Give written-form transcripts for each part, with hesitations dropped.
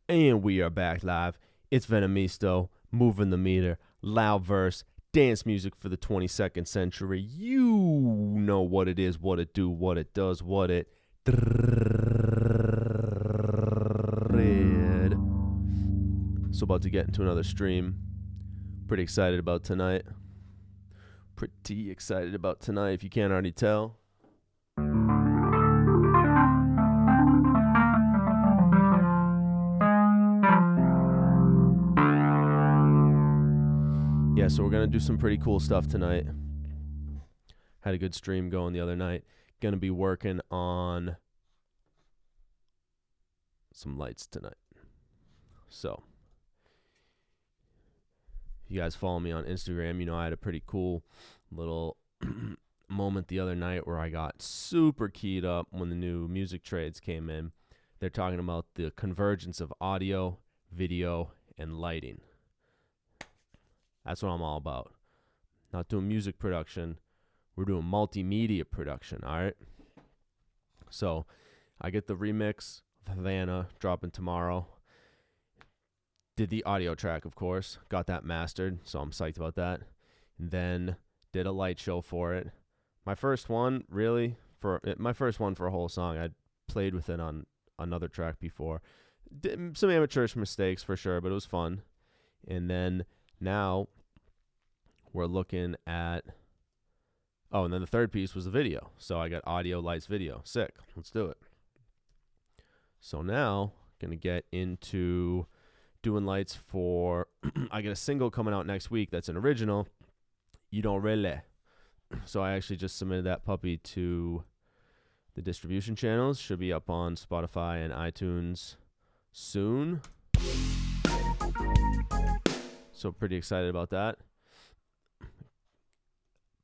And we are back live. It's Venomisto, moving the meter, LOUDVERSE, dance music for the 22nd century. You know what it is, what it do, what it does, what it did. So about to get into another stream. Pretty excited about tonight. If you can't already tell. Yeah, so we're going to do some pretty cool stuff tonight. Had a good stream going the other night. Going to be working on some lights tonight. So, if you guys follow me on Instagram, you know I had a pretty cool little moment the other night where I got super keyed up when the new music trades came in. They're talking about the convergence of audio, video, and lighting. That's what I'm all about. Not doing music production. We're doing multimedia production, all right? So I get the remix of Havana dropping tomorrow. Did the audio track, of course. Got that mastered, so I'm psyched about that. And then did a light show for it. My first one, for a whole song. I'd played with it on another track before. Did some amateurish mistakes for sure, but it was fun. And then now we're looking at, and then the third piece was the video. So I got audio, lights, video. Sick. Let's do it. So now, going to get into doing lights for, I get a single coming out next week that's an original, You Don't Really. So I actually just submitted that puppy to the distribution channels. Should be up on Spotify and iTunes soon. So pretty excited about that.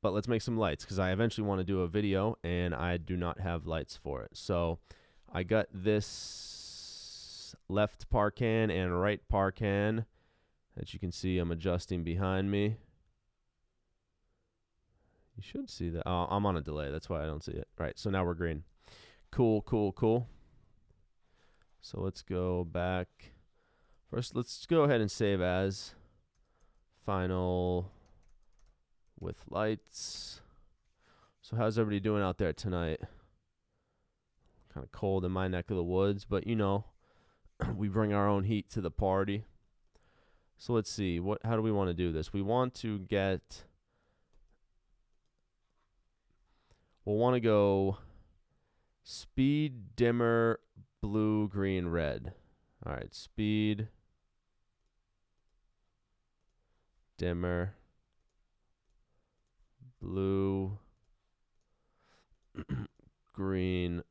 But let's make some lights because I eventually want to do a video and I do not have lights for it. So I got this left parcan and right parcan. As you can see, I'm adjusting behind me. You should see that. Oh, I'm on a delay. That's why I don't see it. Right, so now we're green. Cool. So let's go back. First, let's go ahead and save as final with lights. So how's everybody doing out there tonight? Kind of cold in my neck of the woods, but you know, we bring our own heat to the party. So let's see, how do we want to do this? We'll want to go speed, dimmer, blue, green, red. All right, speed, dimmer, blue, green,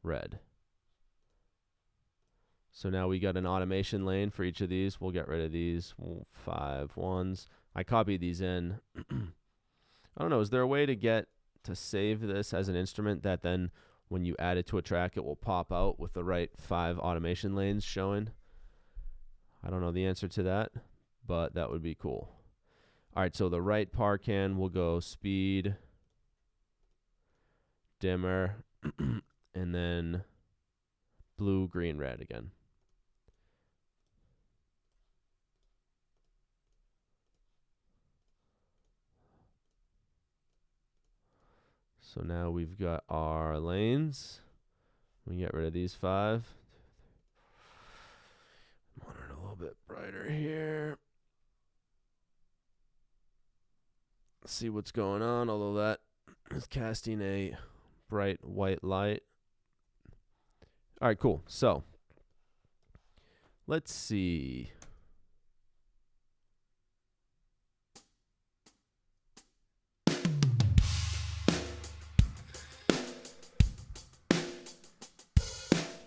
red. So now we got an automation lane for each of these. We'll get rid of these 5 ones. I copied these in. I don't know, is there a way to save this as an instrument that then when you add it to a track, it will pop out with the right 5 automation lanes showing? I don't know the answer to that, but that would be cool. All right, so the right parcan will go speed, dimmer, and then blue, green, red again. So now we've got our lanes. We get rid of these 5. I want it a little bit brighter here. See what's going on, although that is casting a bright white light. All right, cool. So let's see.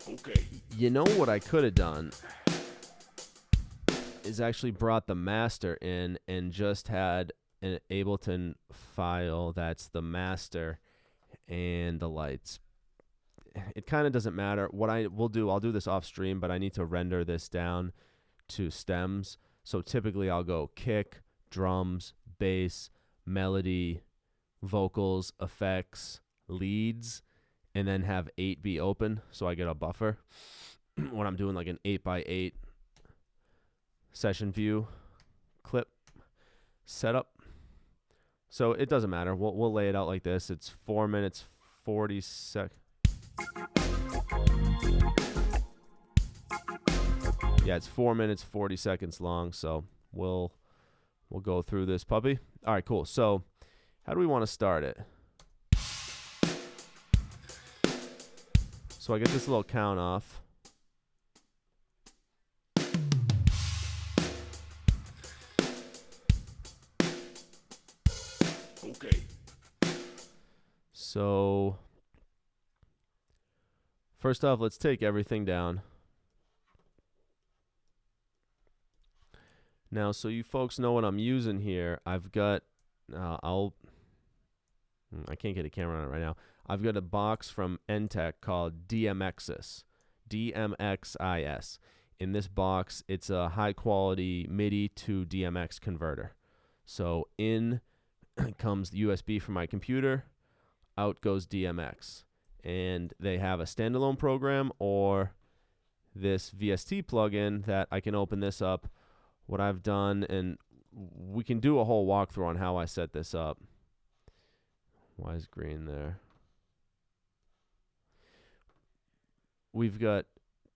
Okay. You know what I could have done is actually brought the master in and just had an Ableton file that's the master and the lights. It kind of doesn't matter. What I will do, I'll do this off stream, but I need to render this down to stems. So typically I'll go kick, drums, bass, melody, vocals, effects, leads, and then have 8 be open so I get a buffer. when I'm doing like an 8x8 session view clip setup. So it doesn't matter. We'll lay it out like this. It's 4 minutes 40 seconds. Yeah, it's 4 minutes 40 seconds long. So we'll go through this puppy. All right, cool. So how do we want to start it? So I get this little count off. Okay. So first off, let's take everything down. Now, so you folks know what I'm using here. I've got, I can't get a camera on it right now. I've got a box from Entech called DMXis, DMXIS. In this box, it's a high quality MIDI to DMX converter. So in comes the USB from my computer, out goes DMX. And they have a standalone program or this VST plugin that I can open this up. What I've done, and we can do a whole walkthrough on how I set this up. Why is green there? We've got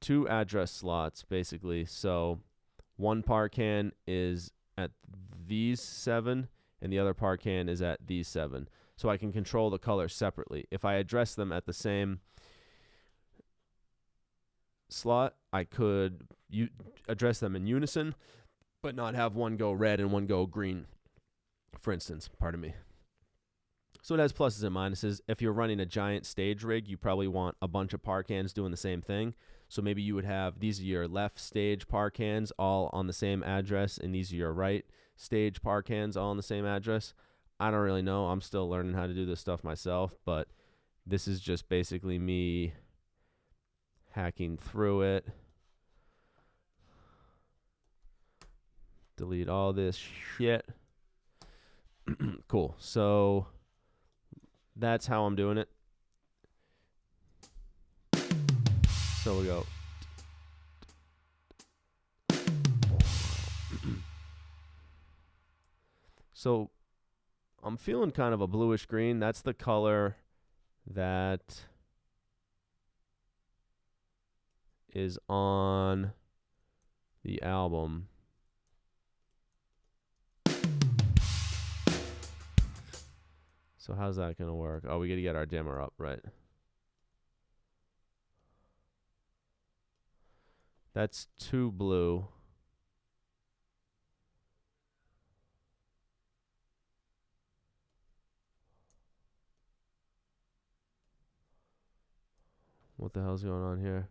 2 address slots, basically. So one parcan is at these 7, and the other parcan is at these 7. So I can control the colors separately. If I address them at the same slot, I could address them in unison, but not have one go red and one go green, for instance. Pardon me. So it has pluses and minuses. If you're running a giant stage rig, you probably want a bunch of parcans doing the same thing. So maybe you would have, these are your left stage parcans all on the same address, and these are your right stage parcans all on the same address. I don't really know. I'm still learning how to do this stuff myself, but this is just basically me hacking through it. Delete all this shit. Cool. So that's how I'm doing it. So we go. So I'm feeling kind of a bluish green. That's the color that is on the album. So how's that going to work? Oh, we got to get our dimmer up, right? That's too blue. What the hell's going on here?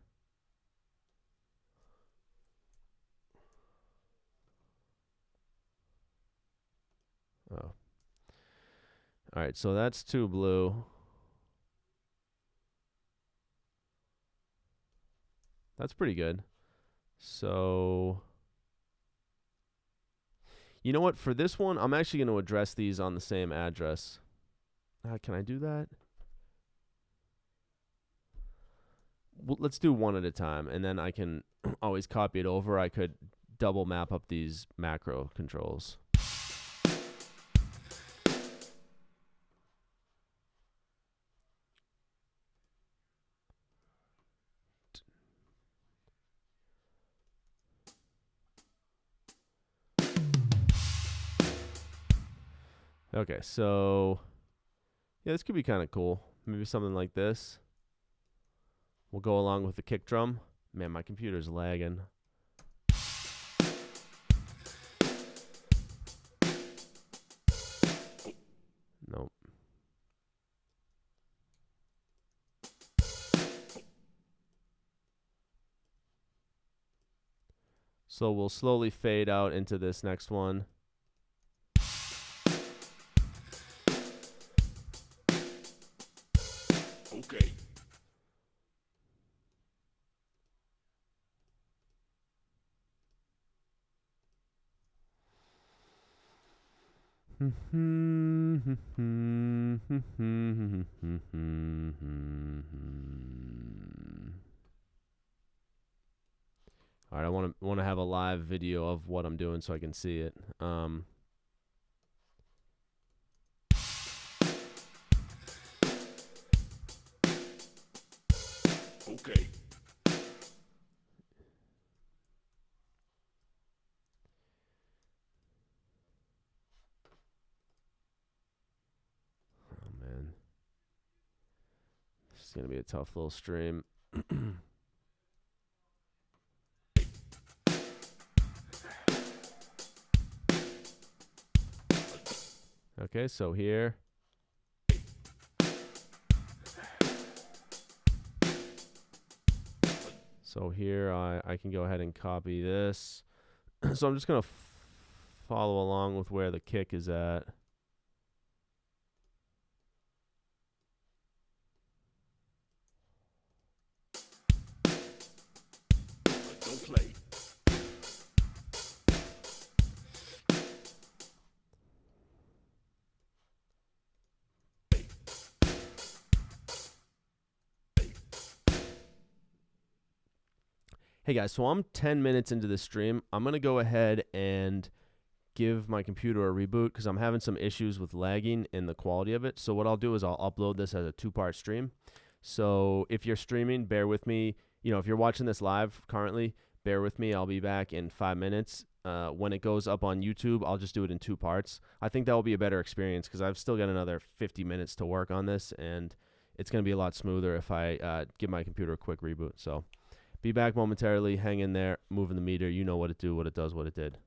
Oh. All right, so that's too blue. That's pretty good. So, you know what? For this one, I'm actually going to address these on the same address. Can I do that? Well, let's do one at a time, and then I can always copy it over. I could double map up these macro controls. Okay, so yeah, this could be kind of cool. Maybe something like this. We'll go along with the kick drum. Man, my computer's lagging. Nope. So we'll slowly fade out into this next one. Okay. All right, I want to have a live video of what I'm doing so I can see it. Okay. Oh man, this is gonna be a tough little stream. Okay, so here. So here I can go ahead and copy this. So I'm just going to follow along with where the kick is at. Don't play. Hey guys, so I'm 10 minutes into this stream. I'm going to go ahead and give my computer a reboot because I'm having some issues with lagging in the quality of it. So what I'll do is I'll upload this as a 2-part stream. So if you're streaming, bear with me. You know, if you're watching this live currently, bear with me. I'll be back in 5 minutes. When it goes up on YouTube, I'll just do it in 2 parts. I think that will be a better experience because I've still got another 50 minutes to work on this, and it's going to be a lot smoother if I give my computer a quick reboot. So be back momentarily. Hang in there. Moving the meter. You know what it do, what it does, what it did.